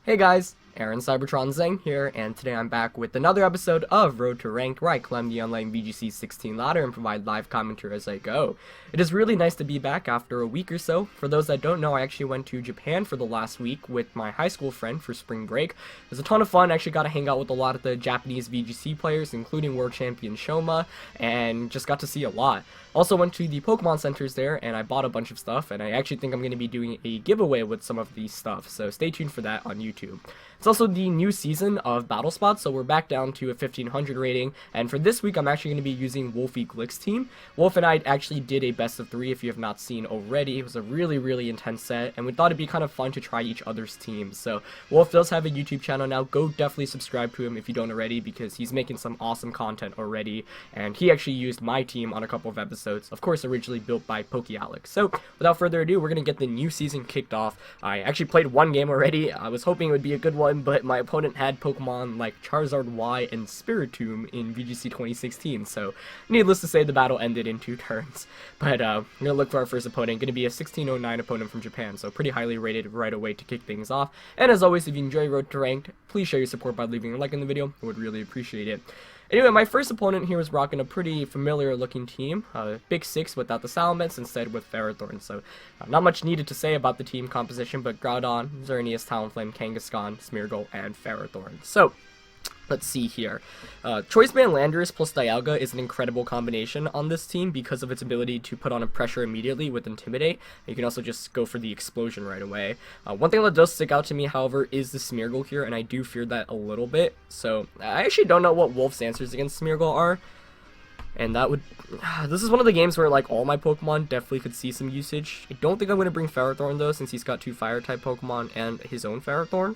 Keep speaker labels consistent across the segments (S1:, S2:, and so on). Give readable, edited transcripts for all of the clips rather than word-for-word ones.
S1: Hey guys, Aaron Cybertron Zeng here, and today I'm back with another episode of Road to Ranked, where I climb the online VGC 16 ladder and provide live commentary as I go. It is really nice to be back after a week or so. For those that don't know, I actually went to Japan for the last week with my high school friend for spring break. It was a ton of fun. I actually got to hang out with a lot of the Japanese VGC players, including World Champion Shoma, and just got to see a lot. Also went to the Pokemon centers there, and I bought a bunch of stuff, and I actually think I'm going to be doing a giveaway with some of these stuff, so stay tuned for that on YouTube. It's also the new season of Battle Spots, so we're back down to a 1500 rating, and for this week I'm actually going to be using Wolfe Glick's team. Wolfe and I actually did a best of 3 if you have not seen already. It was a really intense set, and we thought it'd be kind of fun to try each other's teams. So Wolfe does have a YouTube channel now. Go definitely subscribe to him if you don't already, because he's making some awesome content already, and he actually used my team on a couple of episodes, of course originally built by PokeAlex. So without further ado, we're going to get the new season kicked off. I actually played one game already. I was hoping it would be a good one, but my opponent had Pokemon like Charizard Y and Spiritomb in VGC 2016, so needless to say the battle ended in 2 turns. But we're going to look for our first opponent, going to be a 1609 opponent from Japan, so pretty highly rated right away to kick things off. And as always, if you enjoy Road to Ranked, please show your support by leaving a like in the video. I would really appreciate it. Anyway, my first opponent here was rocking a pretty familiar looking team, Big 6 without the Salamence, instead with Ferrothorn, so not much needed to say about the team composition, but Groudon, Xerneas, Talonflame, Kangaskhan, Smeargle, and Ferrothorn. So, let's see here. Choice Band Landorus plus Dialga is an incredible combination on this team because of its ability to put on a pressure immediately with Intimidate. You can also just go for the explosion right away. One thing that does stick out to me, however, is the Smeargle here, and I do fear that a little bit. So I actually don't know what Wolfe's answers against Smeargle are. And that would... This is one of the games where, like, all my Pokemon definitely could see some usage. I don't think I'm going to bring Ferrothorn, though, since he's got 2 Fire-type Pokemon and his own Ferrothorn.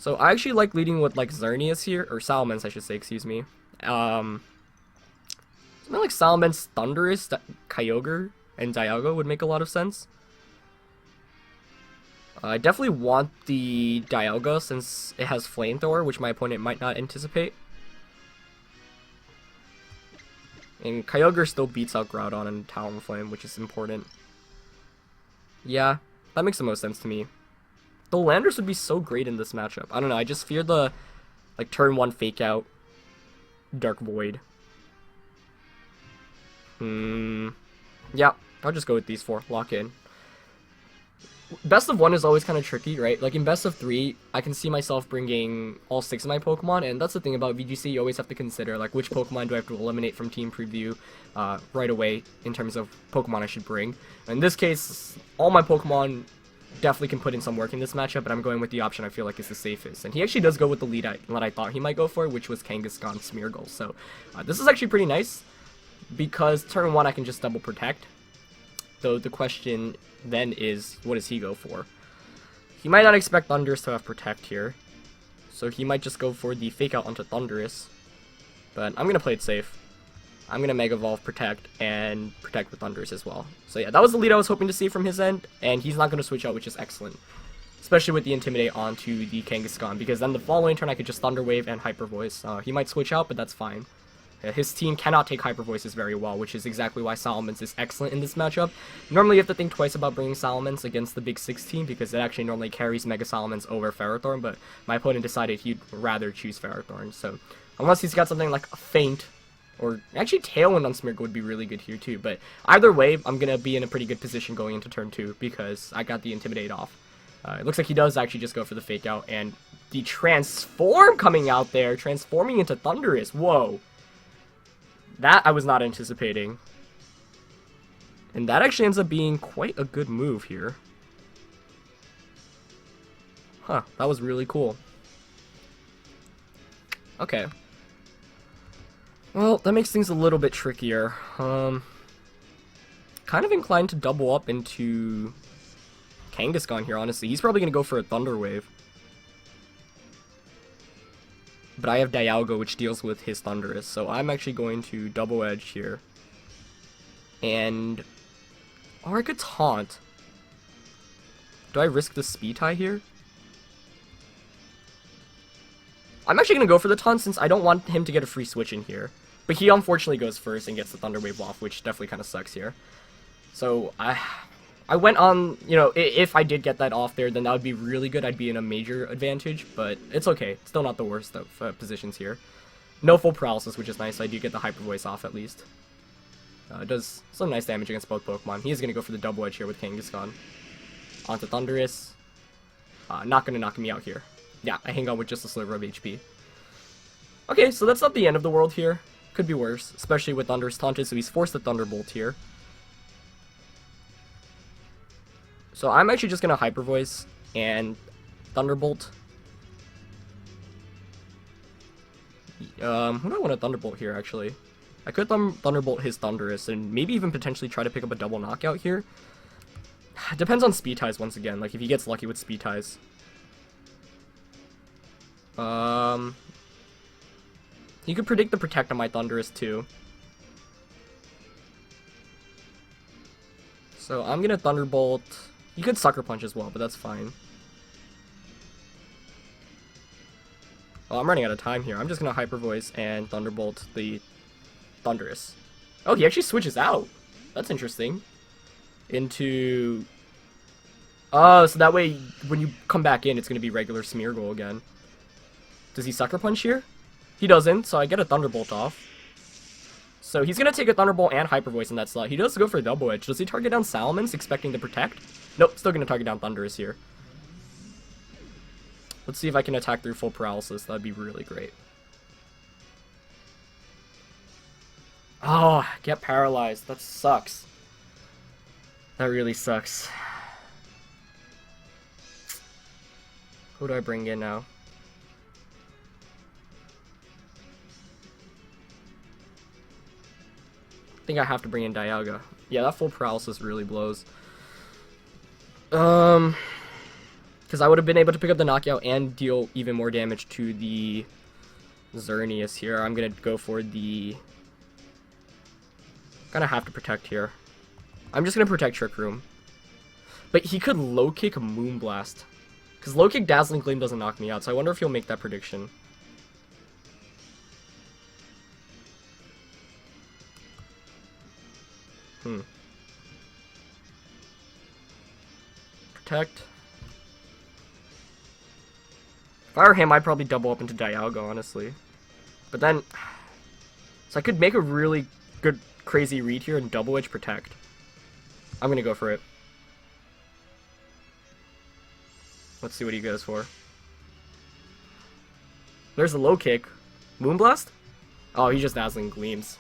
S1: So I actually like leading with like Xerneas here, or Salamence I should say, excuse me. Something like Salamence, Thundurus, Kyogre, and Dialga would make a lot of sense. I definitely want the Dialga since it has Flamethrower, which my opponent might not anticipate. And Kyogre still beats out Groudon and Talonflame, which is important. Yeah, that makes the most sense to me. The Landorus would be so great in this matchup. I don't know, I just fear the, like, turn 1 fake out Dark Void. Yeah, I'll just go with these 4. Lock in. Best of 1 is always kind of tricky, right? Like, in best of 3, I can see myself bringing all 6 of my Pokemon, and that's the thing about VGC, you always have to consider, like, which Pokemon do I have to eliminate from Team Preview right away in terms of Pokemon I should bring. In this case, all my Pokemon definitely can put in some work in this matchup, but I'm going with the option I feel like is the safest. And he actually does go with the lead that I thought he might go for, which was Kangaskhan Smeargle. So this is actually pretty nice, because turn 1 I can just double protect. Though the question then is, what does he go for? He might not expect Thundurus to have protect here, so he might just go for the fake out onto Thundurus. But I'm going to play it safe. I'm going to Mega Evolve, Protect, and Protect with Thundurus as well. So yeah, that was the lead I was hoping to see from his end, and he's not going to switch out, which is excellent. Especially with the Intimidate onto the Kangaskhan, because then the following turn I could just Thunder Wave and Hyper Voice. He might switch out, but that's fine. His team cannot take Hyper Voices very well, which is exactly why Salamence is excellent in this matchup. Normally you have to think twice about bringing Salamence against the Big 6 team, because it actually normally carries Mega Salamence over Ferrothorn, but my opponent decided he'd rather choose Ferrothorn. So unless he's got something like a Feint, or actually Tailwind on Smeargle would be really good here too, but either way, I'm going to be in a pretty good position going into turn 2 because I got the Intimidate off. It looks like he does actually just go for the Fake Out, and the Transform coming out there, transforming into Thundurus. Whoa. That I was not anticipating. And that actually ends up being quite a good move here. Huh, that was really cool. Okay. Well, that makes things a little bit trickier. Kind of inclined to double up into Kangaskhan here, honestly. He's probably going to go for a Thunder Wave. But I have Dialga, which deals with his Thundurus, so I'm actually going to double edge here. And... or I could taunt. Do I risk the speed tie here? I'm actually going to go for the taunt since I don't want him to get a free switch in here. But he unfortunately goes first and gets the Thunder Wave off, which definitely kind of sucks here. So, I went on, you know, if I did get that off there, then that would be really good. I'd be in a major advantage, but it's okay. Still not the worst of positions here. No full paralysis, which is nice. So I do get the hyper voice off at least. It does some nice damage against both Pokemon. He is going to go for the double edge here with Kangaskhan. Onto Thundurus. Not going to knock me out here. Yeah, I hang on with just a sliver of HP. Okay, so that's not the end of the world here. Could be worse, especially with Thundurus taunted, so he's forced the Thunderbolt here. So I'm actually just going to Hyper Voice and Thunderbolt. Who do I want to Thunderbolt here, actually? I could Thunderbolt his Thundurus and maybe even potentially try to pick up a double knockout here. Depends on speed ties once again, like if he gets lucky with speed ties. He could predict the Protect on my Thundurus too. So I'm gonna Thunderbolt. He could Sucker Punch as well, but that's fine. Oh, I'm running out of time here. I'm just gonna Hyper Voice and Thunderbolt the Thundurus. Oh, he actually switches out. That's interesting. Into... Oh, so that way, when you come back in, it's gonna be regular Smeargle again. Does he Sucker Punch here? He doesn't, so I get a Thunderbolt off. So he's gonna take a Thunderbolt and Hyper Voice in that slot. He does go for a Double Edge. Does he target down Salamence, expecting to Protect? Nope, still gonna target down Thundurus here. Let's see if I can attack through full paralysis. That'd be really great. Oh, get paralyzed. That sucks. That really sucks. Who do I bring in now? I think I have to bring in Dialga. Yeah, that full paralysis really blows. Because I would have been able to pick up the knockout and deal even more damage to the Xerneas here. I'm gonna go for the... Gonna have to protect here. I'm just gonna protect Trick Room. But he could low kick Moonblast. Because low kick Dazzling Gleam doesn't knock me out, so I wonder if he'll make that prediction. Protect. If I were him, I'd probably double up into Dialga, honestly. But then... So I could make a really good, crazy read here and double edge Protect. I'm gonna go for it. Let's see what he goes for. There's a low kick. Moonblast? Oh, he just Dazzling Gleams.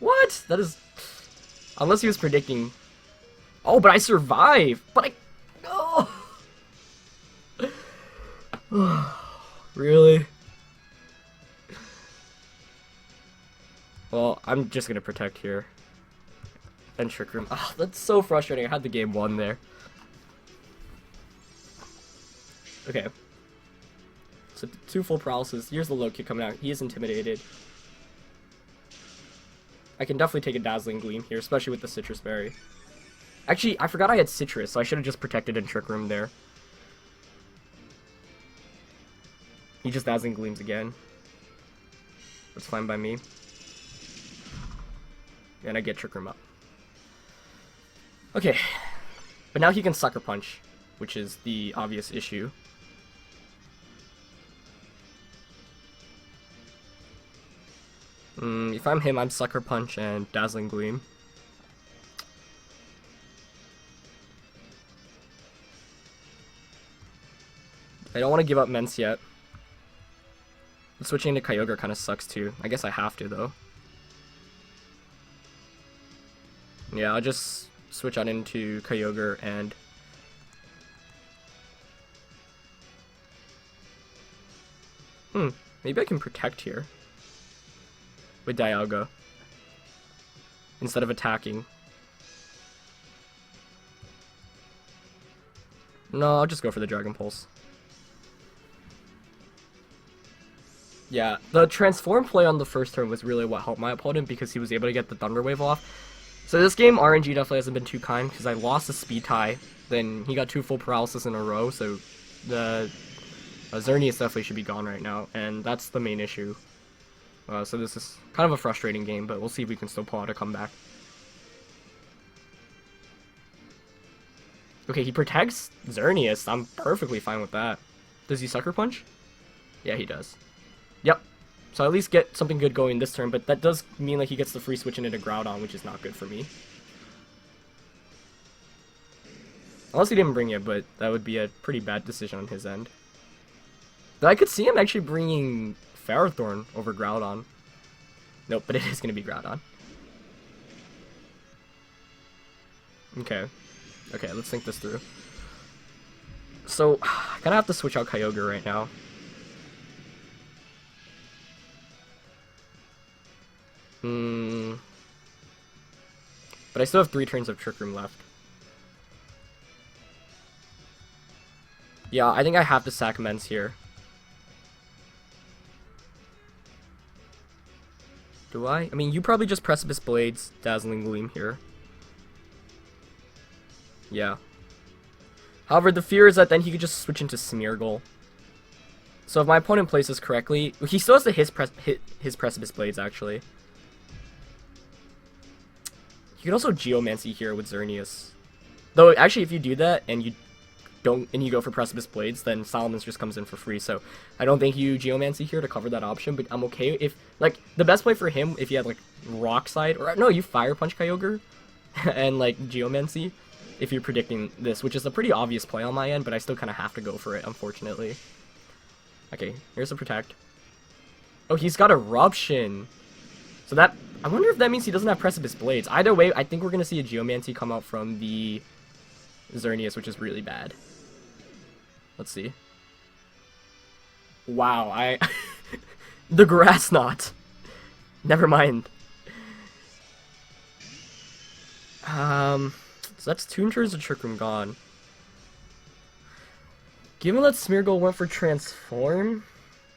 S1: What? That is... Unless he was predicting... Oh, but I survive! But I... Oh! Really? Well, I'm just gonna protect here. And Trick Room. Oh, that's so frustrating. I had the game won there. Okay. So 2 full paralysis. Here's the low kick coming out. He is intimidated. I can definitely take a Dazzling Gleam here, especially with the Citrus Berry. Actually, I forgot I had Citrus, so I should have just protected in Trick Room there. He just Dazzling Gleams again. That's fine by me. And I get Trick Room up. Okay. But now he can Sucker Punch, which is the obvious issue. If I'm him, I'm Sucker Punch and Dazzling Gleam. I don't want to give up Mence yet. But switching to Kyogre kind of sucks too. I guess I have to though. Yeah, I'll just switch out into Kyogre and... Maybe I can Protect here. With Dialga. Instead of attacking. No, I'll just go for the Dragon Pulse. Yeah, the Transform play on the first turn was really what helped my opponent because he was able to get the Thunder Wave off. So this game, RNG definitely hasn't been too kind because I lost a speed tie. Then he got 2 full paralysis in a row, so the Xerneas definitely should be gone right now, and that's the main issue. So this is kind of a frustrating game, but we'll see if we can still pull out a comeback. Okay, he protects Xerneas. I'm perfectly fine with that. Does he Sucker Punch? Yeah, he does. Yep. So at least get something good going this turn, but that does mean like he gets the free switch into Groudon, which is not good for me. Unless he didn't bring it, but that would be a pretty bad decision on his end. But I could see him actually bringing Ferrothorn over Groudon. Nope, but it is going to be Groudon. Okay. Okay, let's think this through. So, I kind of have to switch out Kyogre right now. But I still have 3 turns of Trick Room left. Yeah, I think I have to sack Mence here. Do I? I mean, you probably just Precipice Blades, Dazzling Gleam here. Yeah. However, the fear is that then he could just switch into Smeargle. So if my opponent plays this correctly, he still has to hit his Precipice Blades, actually. You could also Geomancy here with Xerneas. Though, actually, if you do that, and you go for Precipice Blades, then Salamence just comes in for free, so I don't think you Geomancy here to cover that option, but I'm okay if, like, the best play for him, if you had, like, Rock Slide, or, no, you Fire Punch Kyogre, and, like, Geomancy, if you're predicting this, which is a pretty obvious play on my end, but I still kind of have to go for it, unfortunately. Okay, here's a Protect. Oh, he's got Eruption. So that, I wonder if that means he doesn't have Precipice Blades. Either way, I think we're going to see a Geomancy come out from the Xerneas, which is really bad. Let's see. Wow, the Grass Knot. Never mind. So that's 2 turns of Trick Room gone. Given that Smeargle went for Transform,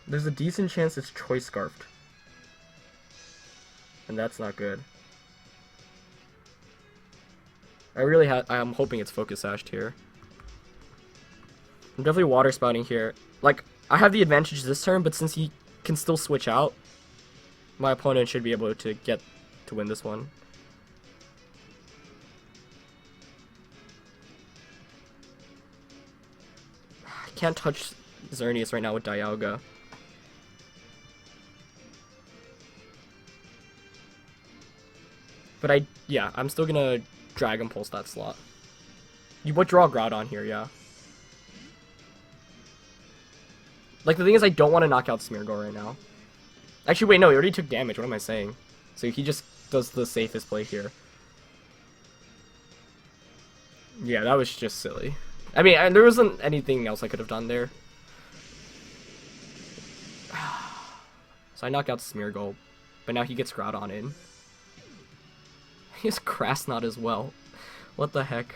S1: there's a decent chance it's Choice Scarfed. And that's not good. I'm hoping it's Focus Sashed here. I'm definitely Water Spouting here. Like, I have the advantage this turn, but since he can still switch out, my opponent should be able to get to win this one. I can't touch Xerneas right now with Dialga. But I'm still gonna Dragon Pulse that slot. You withdraw Groudon here, yeah. Like, the thing is, I don't want to knock out Smeargle right now. Actually, wait, no, he already took damage. What am I saying? So he just does the safest play here. Yeah, that was just silly. I mean, there wasn't anything else I could have done there. So I knock out Smeargle, but now he gets Groudon in. He has Grass Knot as well. What the heck?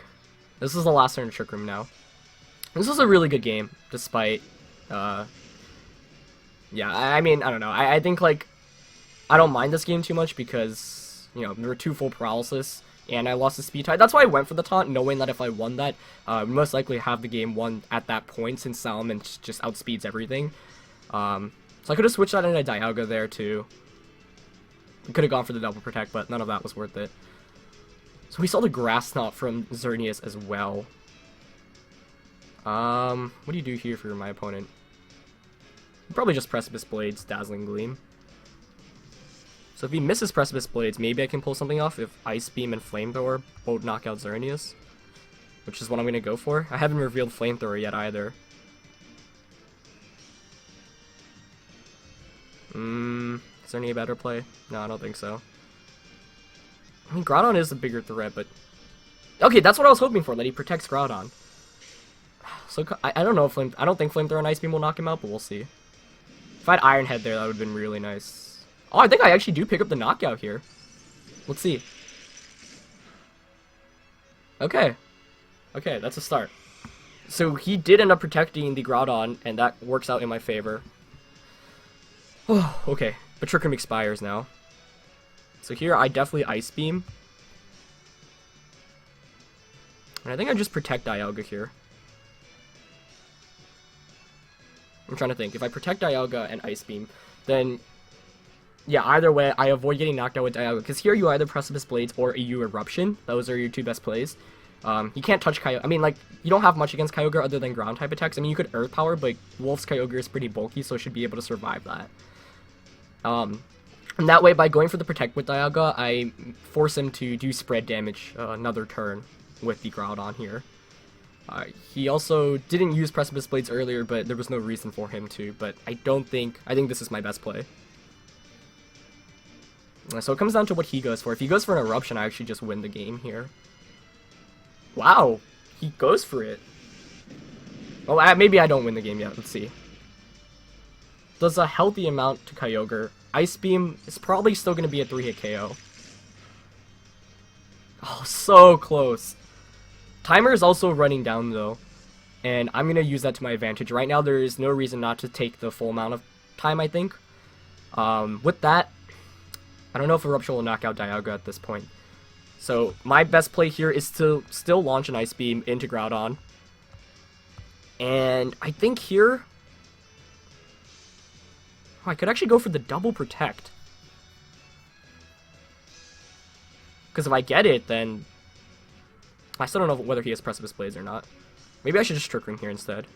S1: This is the last turn of Trick Room now. This was a really good game, despite, yeah, I mean, I don't know. I think, like, I don't mind this game too much because, you know, there were 2 full paralysis, and I lost the speed tie. That's why I went for the taunt, knowing that if I won that, we'd most likely have the game won at that point, since Salamence just outspeeds everything. So I could have switched that into Dialga there, too. We could have gone for the double protect, but none of that was worth it. So we saw the Grass Knot from Xerneas as well. What do you do here for my opponent? Probably just Precipice Blades, Dazzling Gleam. So if he misses Precipice Blades, maybe I can pull something off if Ice Beam and Flamethrower both knock out Xerneas. Which is what I'm going to go for. I haven't revealed Flamethrower yet either. Is there any better play? No, I don't think so. I mean, Groudon is a bigger threat, but... Okay, that's what I was hoping for, that he protects Groudon. So, I don't know if I don't think Flamethrower and Ice Beam will knock him out, but we'll see. If I had Iron Head there, that would have been really nice. Oh, I think I actually do pick up the knockout here. Let's see. Okay. Okay, that's a start. So, he did end up protecting the Groudon, and that works out in my favor. Oh, okay. But Trick Room expires now. So here, I definitely Ice Beam. And I think I just protect Dialga here. I'm trying to think. If I protect Dialga and Ice Beam, then... Yeah, either way, I avoid getting knocked out with Dialga. Because here you either Precipice Blades or you Eruption. Those are your 2 best plays. He can't touch Kyogre. I mean, like, you don't have much against Kyogre other than ground type attacks. I mean, you could Earth Power, but Wolfe's Kyogre is pretty bulky, so it should be able to survive that. And that way, by going for the Protect with Dialga, I force him to do spread damage another turn with the Groudon here. He also didn't use Precipice Blades earlier, but there was no reason for him to. But I think this is my best play. So it comes down to what he goes for. If he goes for an Eruption, I actually just win the game here. Wow, he goes for it. Oh, maybe I don't win the game yet. Let's see. Does a healthy amount to Kyogre. Ice Beam is probably still going to be a 3-hit KO. Oh, so close. Timer is also running down, though. And I'm going to use that to my advantage. Right now, there is no reason not to take the full amount of time, I think. With that, I don't know if Eruption will knock out Dialga at this point. So, my best play here is to still launch an Ice Beam into Groudon. And I think here... I could actually go for the double Protect. Because if I get it, then... I still don't know whether he has Precipice Blades or not. Maybe I should just Trick Room here instead.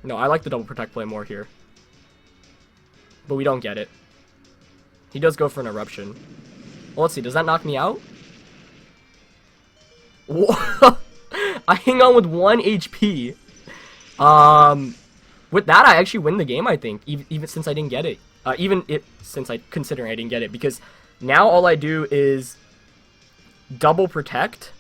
S1: No, I like the double Protect play more here. But we don't get it. He does go for an Eruption. Well, let's see, does that knock me out? I hang on with 1 HP. With that, I actually win the game, I think. Even since I didn't get it. Considering I didn't get it. Because now all I do is double Protect.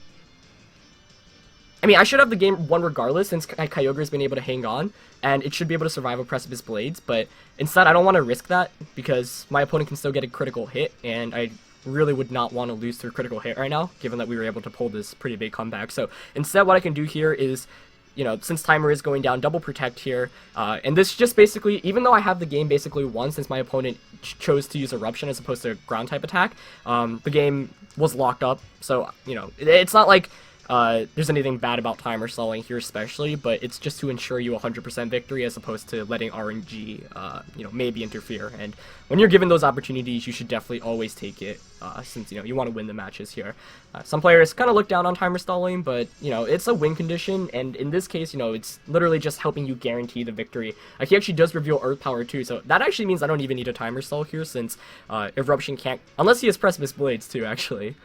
S1: I mean, I should have the game won regardless since Kyogre's been able to hang on. And it should be able to survive a Precipice Blades. But instead, I don't want to risk that because my opponent can still get a critical hit. And I really would not want to lose to a critical hit right now, given that we were able to pull this pretty big comeback. So instead, what I can do here is, you know, since timer is going down, double Protect here. And this just basically, even though I have the game basically won since my opponent chose to use Eruption as opposed to ground type attack, the game was locked up. So, you know, it's not like there's anything bad about timer stalling here especially, but it's just to ensure you 100% victory as opposed to letting RNG, you know, maybe interfere. And when you're given those opportunities, you should definitely always take it, since, you know, you want to win the matches here. Some players kind of look down on timer stalling, but, you know, it's a win condition, and in this case, you know, it's literally just helping you guarantee the victory. He actually does reveal Earth Power too, so that actually means I don't even need a timer stall here, since Eruption can't, unless he has Precipice Blades too, actually.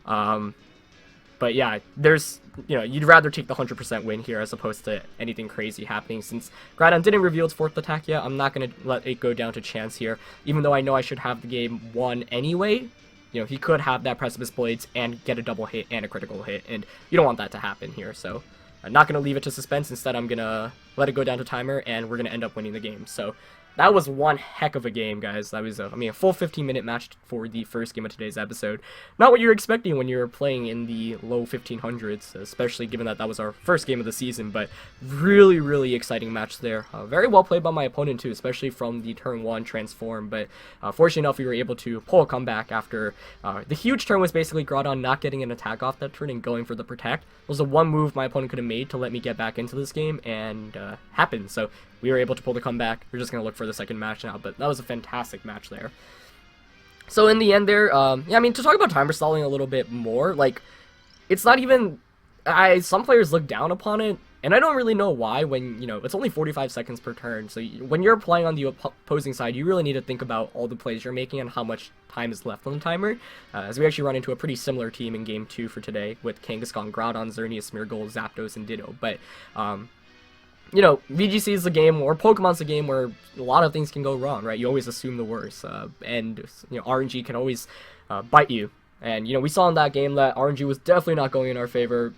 S1: But yeah, there's, you know, you'd rather take the 100% win here as opposed to anything crazy happening. Since Groudon didn't reveal its 4th attack yet, I'm not going to let it go down to chance here. Even though I know I should have the game won anyway, you know, he could have that Precipice Blades and get a double hit and a critical hit, and you don't want that to happen here. So I'm not going to leave it to suspense. Instead, I'm going to let it go down to timer, and we're going to end up winning the game. So that was one heck of a game, guys. That was, a full 15-minute match for the first game of today's episode. Not what you're expecting when you're playing in the low 1500s, especially given that that was our first game of the season, but really, really exciting match there. Very well played by my opponent, too, especially from the turn 1 transform, but fortunately enough, we were able to pull a comeback after the huge turn was basically Groudon not getting an attack off that turn and going for the Protect. It was the one move my opponent could have made to let me get back into this game, and happened, so we were able to pull the comeback. We're just going to look for the second match now, but that was a fantastic match there. So in the end there, yeah, I mean, to talk about timer stalling a little bit more, like, it's not even, some players look down upon it, and I don't really know why when, you know, it's only 45 seconds per turn, so when you're playing on the opposing side, you really need to think about all the plays you're making and how much time is left on the timer, as we actually run into a pretty similar team in Game 2 for today, with Kangaskhan, Groudon, Xerneas, Smeargle, Zapdos, and Ditto, but, you know, VGC is a game, or Pokemon's a game where a lot of things can go wrong, right? You always assume the worst, and, you know, RNG can always bite you. And, you know, we saw in that game that RNG was definitely not going in our favor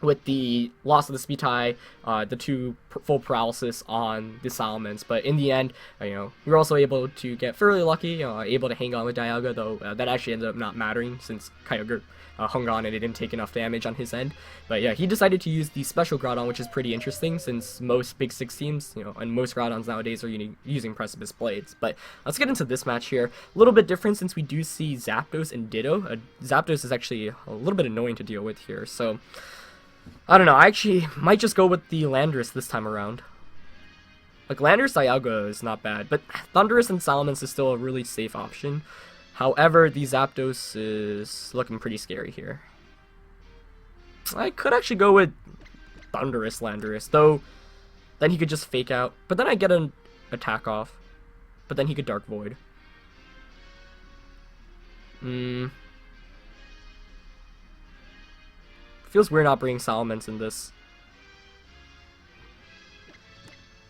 S1: with the loss of the speed tie, the 2 full paralysis on the Salamence. But in the end, you know, we were also able to get fairly lucky, you know, able to hang on with Dialga, though that actually ended up not mattering since Kyogre hung on and it didn't take enough damage on his end. But yeah, he decided to use the special Groudon, which is pretty interesting since most Big 6 teams, you know, and most Groudons nowadays are using Precipice Blades. But let's get into this match here. A little bit different since we do see Zapdos and Ditto. Zapdos is actually a little bit annoying to deal with here, so I don't know. I actually might just go with the Landorus this time around. Like, Landorus Dialga is not bad, but Thundurus and Salamence is still a really safe option. However, the Zapdos is looking pretty scary here. I could actually go with Thundurus Landorus, though then he could just fake out. But then I get an attack off. But then he could Dark Void. Feels weird not bringing Salamence in this.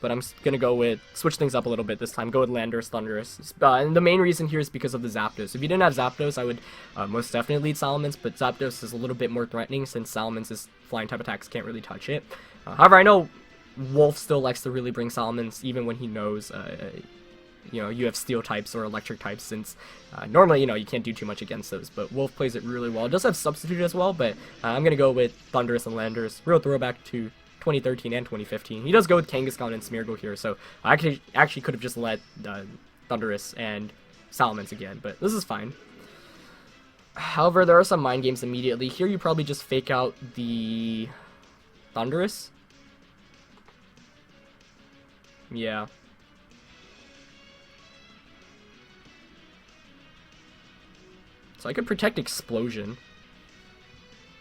S1: But I'm gonna go with, switch things up a little bit this time, go with Landorus Thundurus. And the main reason here is because of the Zapdos. If you didn't have Zapdos, I would most definitely lead Salamence, but Zapdos is a little bit more threatening since Salamance's flying type attacks can't really touch it. However, I know Wolfe still likes to really bring Salamence even when he knows, you know, you have steel types or electric types, since normally, you know, you can't do too much against those, but Wolfe plays it really well. It does have Substitute as well, but I'm gonna go with Thundurus and Landorus. Real throwback to 2013 and 2015. He does go with Kangaskhan and Smeargle here, so I actually could have just let Thundurus and Salamence again, but this is fine. However, there are some mind games immediately. Here you probably just fake out the Thundurus. Yeah. So I could protect Explosion.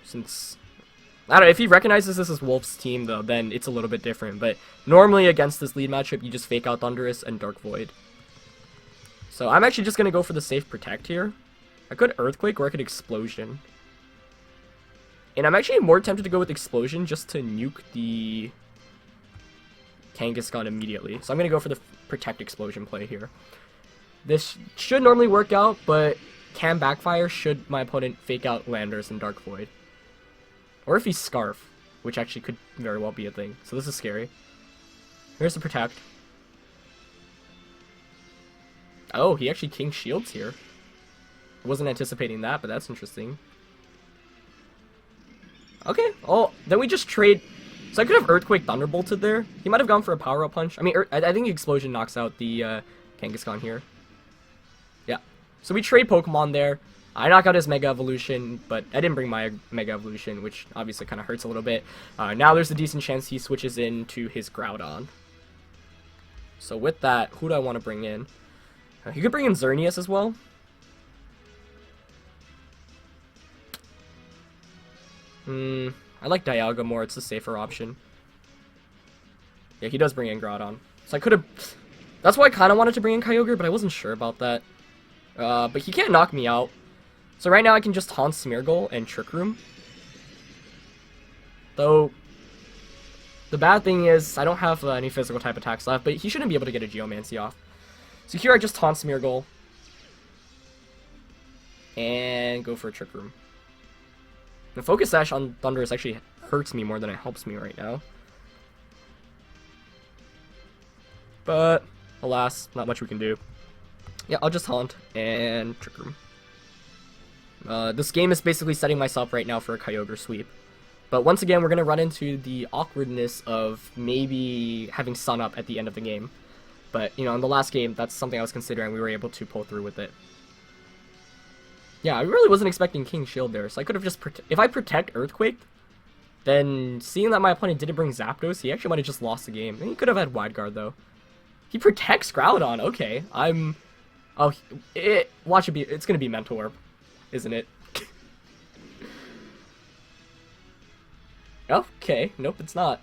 S1: Since, I don't know, if he recognizes this as Wolfe's team, though, then it's a little bit different. But normally against this lead matchup, you just fake out Thundurus and Dark Void. So I'm actually just going to go for the safe Protect here. I could Earthquake or I could Explosion. And I'm actually more tempted to go with Explosion just to nuke the Kangaskhan immediately. So I'm going to go for the Protect Explosion play here. This should normally work out, but can backfire should my opponent fake out Landorus and Dark Void. Or if he's Scarf, which actually could very well be a thing. So this is scary. Here's the Protect. Oh, he actually King Shields here. I wasn't anticipating that, but that's interesting. Okay, oh, then we just trade. So I could have Earthquake Thunderbolted there. He might have gone for a Power-Up Punch. I mean, I think Explosion knocks out the Kangaskhan here. Yeah. So we trade Pokemon there. I knock out his Mega Evolution, but I didn't bring my Mega Evolution, which obviously kind of hurts a little bit. Now there's a decent chance he switches into his Groudon. So with that, who do I want to bring in? He could bring in Xerneas as well. I like Dialga more, it's a safer option. Yeah, he does bring in Groudon. So I could have... That's why I kind of wanted to bring in Kyogre, but I wasn't sure about that. But he can't knock me out. So right now I can just taunt Smeargle and Trick Room. Though, the bad thing is I don't have any physical type attacks left, but he shouldn't be able to get a Geomancy off. So here I just taunt Smeargle. And go for a Trick Room. The Focus Sash on Thundurus actually hurts me more than it helps me right now. But, alas, not much we can do. Yeah, I'll just Taunt and Trick Room. This game is basically setting myself right now for a Kyogre sweep. But once again, we're going to run into the awkwardness of maybe having Sun Up at the end of the game. But, you know, in the last game, that's something I was considering. We were able to pull through with it. Yeah, I really wasn't expecting King Shield there, so I could have just... If I Protect Earthquake, then seeing that my opponent didn't bring Zapdos, he actually might have just lost the game. And he could have had Wide Guard, though. He protects Groudon, okay. Oh, watch it be... It's gonna be Mental Orb, isn't it? Okay, nope, it's not.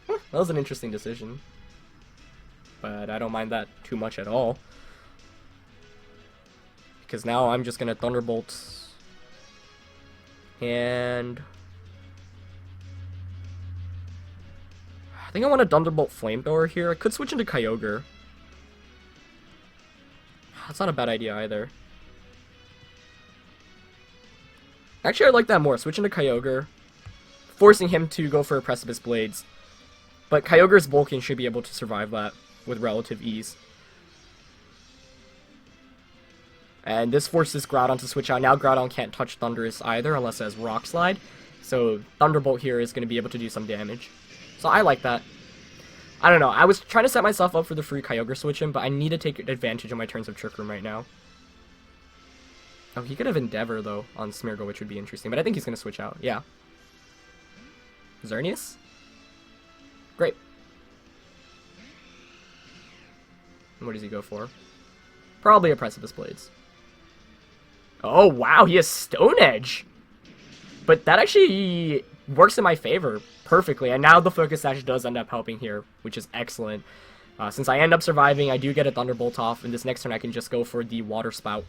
S1: That was an interesting decision. But I don't mind that too much at all. Because now I'm just going to Thunderbolt. And I think I want to Thunderbolt Flamethrower here. I could switch into Kyogre. That's not a bad idea either. Actually, I like that more. Switch into Kyogre. Forcing him to go for a Precipice Blades. But Kyogre's bulking should be able to survive that with relative ease. And this forces Groudon to switch out. Now Groudon can't touch Thundurus either unless it has Rock Slide. So Thunderbolt here is going to be able to do some damage. So I like that. I don't know. I was trying to set myself up for the free Kyogre switch in, but I need to take advantage of my turns of Trick Room right now. Oh, he could have Endeavor, though, on Smeargle, which would be interesting. But I think he's going to switch out. Yeah. Xerneas? Great. What does he go for? Probably a Precipice Blades. Oh, wow, he has Stone Edge! But that actually works in my favor perfectly, and now the Focus Sash does end up helping here, which is excellent. Since I end up surviving, I do get a Thunderbolt off, and this next turn I can just go for the Water Spout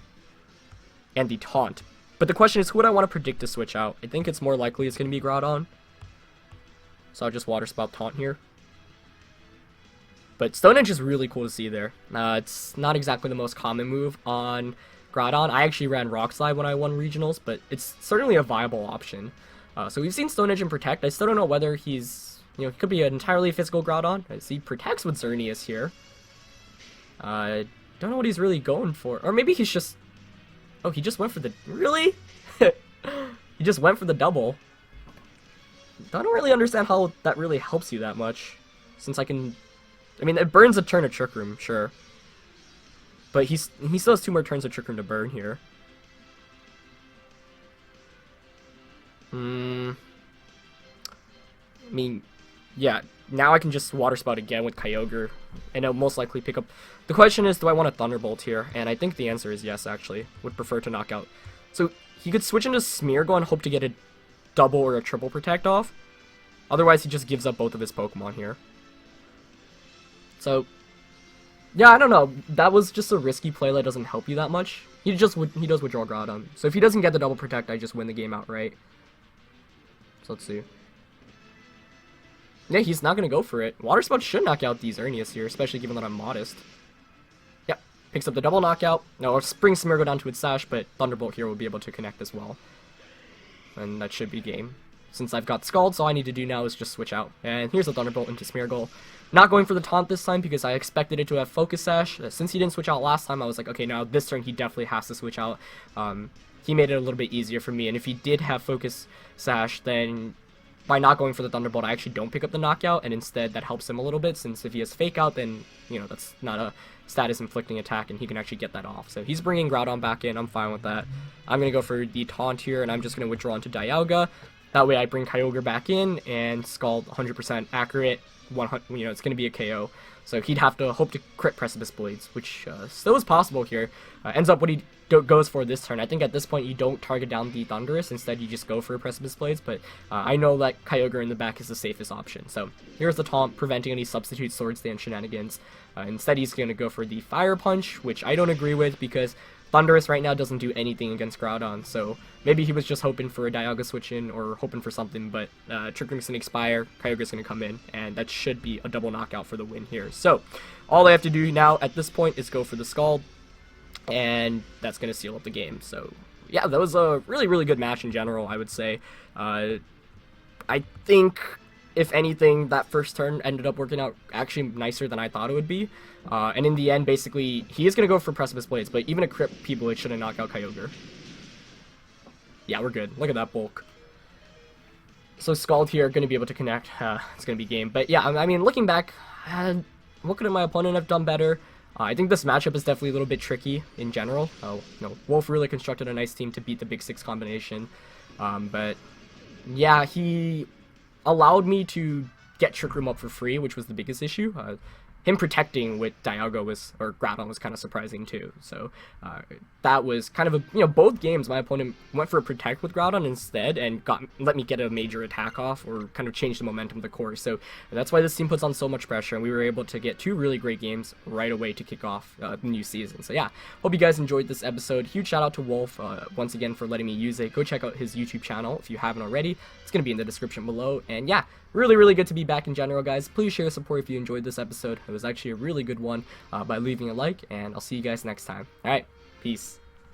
S1: and the Taunt. But the question is, who would I want to predict to switch out? I think it's more likely it's going to be Groudon. So I'll just Water Spout Taunt here. But Stone Edge is really cool to see there. It's not exactly the most common move on Groudon. I actually ran Rock Slide when I won Regionals, but it's certainly a viable option. So we've seen Stone Edge and Protect. I still don't know whether he's, he could be an entirely physical Groudon. I see Protects with Xerneas here. I don't know what he's really going for. Or maybe he's just... Oh, he just went for the... Really? He just went for the double. I don't really understand how that really helps you that much. Since I can... I mean, it burns a turn of Trick Room, sure. But he still has 2 more turns of Trick Room to burn here. I mean, yeah, now I can just Water Spout again with Kyogre, and it'll most likely pick up... The question is, do I want a Thunderbolt here? And I think the answer is yes, actually. Would prefer to knock out. So, he could switch into Smeargle and hope to get a double or a triple Protect off. Otherwise, he just gives up both of his Pokemon here. So, yeah, I don't know. That was just a risky play that doesn't help you that much. He does withdraw Groudon. So if he doesn't get the double Protect, I just win the game outright. So let's see. Yeah, he's not going to go for it. Water Spout should knock out these Xerneas here, especially given that I'm modest. Yep, picks up the double knockout. No, or Spring Smeargle down to its Sash, but Thunderbolt here will be able to connect as well. And that should be game. Since I've got Scald, so all I need to do now is just switch out. And here's a Thunderbolt into Smeargle. Not going for the Taunt this time because I expected it to have Focus Sash. Since he didn't switch out last time, I was like, okay, now this turn he definitely has to switch out. He made it a little bit easier for me, and if he did have Focus Sash, then by not going for the Thunderbolt, I actually don't pick up the knockout, and instead that helps him a little bit, since if he has Fake Out, then, that's not a status-inflicting attack, and he can actually get that off. So he's bringing Groudon back in, I'm fine with that. I'm going to go for the Taunt here, and I'm just going to withdraw into Dialga. That way I bring Kyogre back in, and Scald 100% accurate. It's going to be a KO. So he'd have to hope to crit Precipice Blades, which still is possible here. Ends up what he goes for this turn. I think at this point you don't target down the Thundurus, instead you just go for Precipice Blades, but I know that Kyogre in the back is the safest option. So here's the Taunt, preventing any substitute Sword Stand shenanigans. Instead he's going to go for the Fire Punch, which I don't agree with because Thundurus right now doesn't do anything against Groudon, so maybe he was just hoping for a Dialga switch in or hoping for something, but Trick Room's going to expire, Kyogre's going to come in, and that should be a double knockout for the win here. So all I have to do now at this point is go for the Scald, and that's going to seal up the game. So yeah, that was a really, really good match in general, I would say. I think, if anything, that first turn ended up working out actually nicer than I thought it would be. And in the end, basically, he is going to go for Precipice Blades, but even a crit P-Blade shouldn't knock out Kyogre. Yeah, we're good. Look at that bulk. So Scald here, going to be able to connect. It's going to be game. But yeah, I mean, looking back, what could my opponent have done better? I think this matchup is definitely a little bit tricky in general. Wolfe really constructed a nice team to beat the Big Six combination. But yeah, he allowed me to get Trick Room up for free, which was the biggest issue. Him protecting with Dialga or Groudon was kind of surprising too. So that was kind of both games my opponent went for a Protect with Groudon instead and let me get a major attack off or kind of change the momentum of the course. So that's why this team puts on so much pressure, and we were able to get 2 really great games right away to kick off the new season. So yeah, hope you guys enjoyed this episode. Huge shout out to Wolfe once again for letting me use it. Go check out his YouTube channel if you haven't already. It's going to be in the description below. And yeah, really, really good to be back in general, guys. Please share support if you enjoyed this episode. It was actually a really good one by leaving a like, and I'll see you guys next time. Alright, peace.